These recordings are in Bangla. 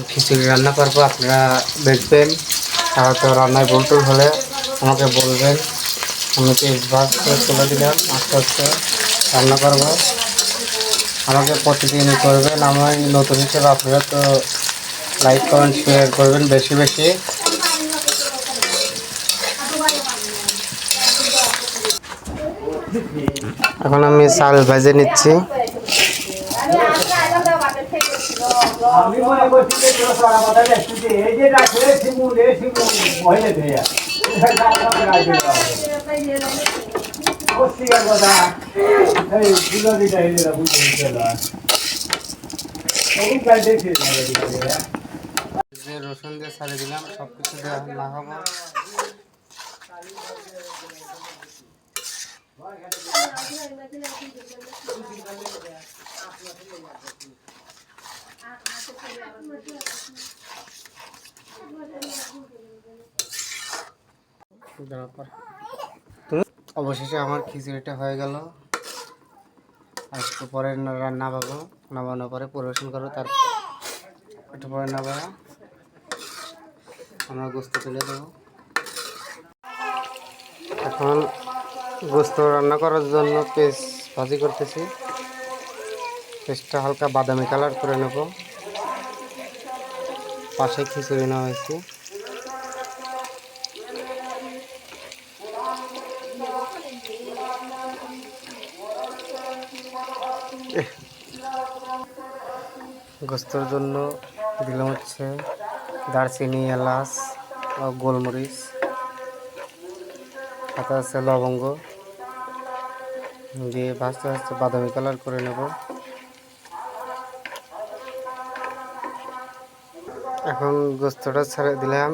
খিচুড়ি রান্না করবো, আপনারা দেখবেন। হয়তো রান্নায় ভুল টুল হলে আমাকে বলবেন। আমি তেজপাত তুলে দিলাম, আস্তে আস্তে রান্না করবো। আমাকে প্রতিদিন করবেন, আমার নতুন হিসেবে আপনারা তো লাইক কমেন্ট শেয়ার করবেন বেশি বেশি। এখন আমি চাল ভেজে নিচ্ছি। আমি মনে করছি যে তোরা সারা কথা দেখছি এই যে রাখলে শিমুল এ শিমুল মহিলে দেয়া সত্যিকার কথা এই ফুলদিটা এলে বুঝতে গেল ওই কাল দেখে যে রসুন দিয়ে ছাড়িয়ে দিলাম, সব কিছু দেওয়া না হবো। অবশেষে আমার খিচুড়িটা হয়ে গেল। একটু পরে নামাবো, নামানোর পরে পরিবেশন করবো। তার একটু পরে নামাবো, আমরা গোস্ত তুলে দেবো। এখন গোস্ত রান্না করার জন্য পেস্ট ভাজি করতেছি। পেস্টটা হালকা বাদামি কালার করে নেব। পাশে খিচুড়ি নেওয়া হয়েছে। গোস্তর জন্য দিলাম হচ্ছে দারচিনি, এলাচ ও গোলমরিচ, সাথে আছে লবঙ্গ দিয়ে ভাজতে ভাজতে বাদামি কালার করে নেব। এখন গোস্তটা ছেড়ে দিলাম,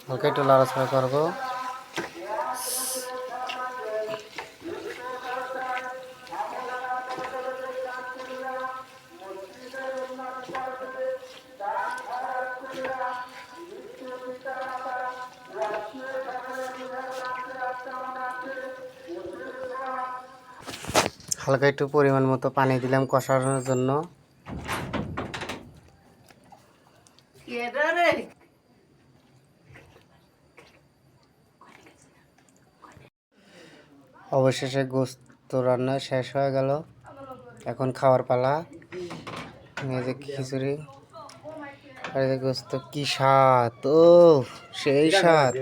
হালকা একটু লাড়াচাড়া করবো। হালকা একটু পরিমাণ মতো পানি দিলাম কষানোর জন্য। অবশেষে গোস্ত রান্না শেষ হয়ে গেল। এখন খাওয়ার পালা। এই যে খিচুড়ি আর এই যে গোস্ত, কি স্বাদ! ও সেই স্বাদ!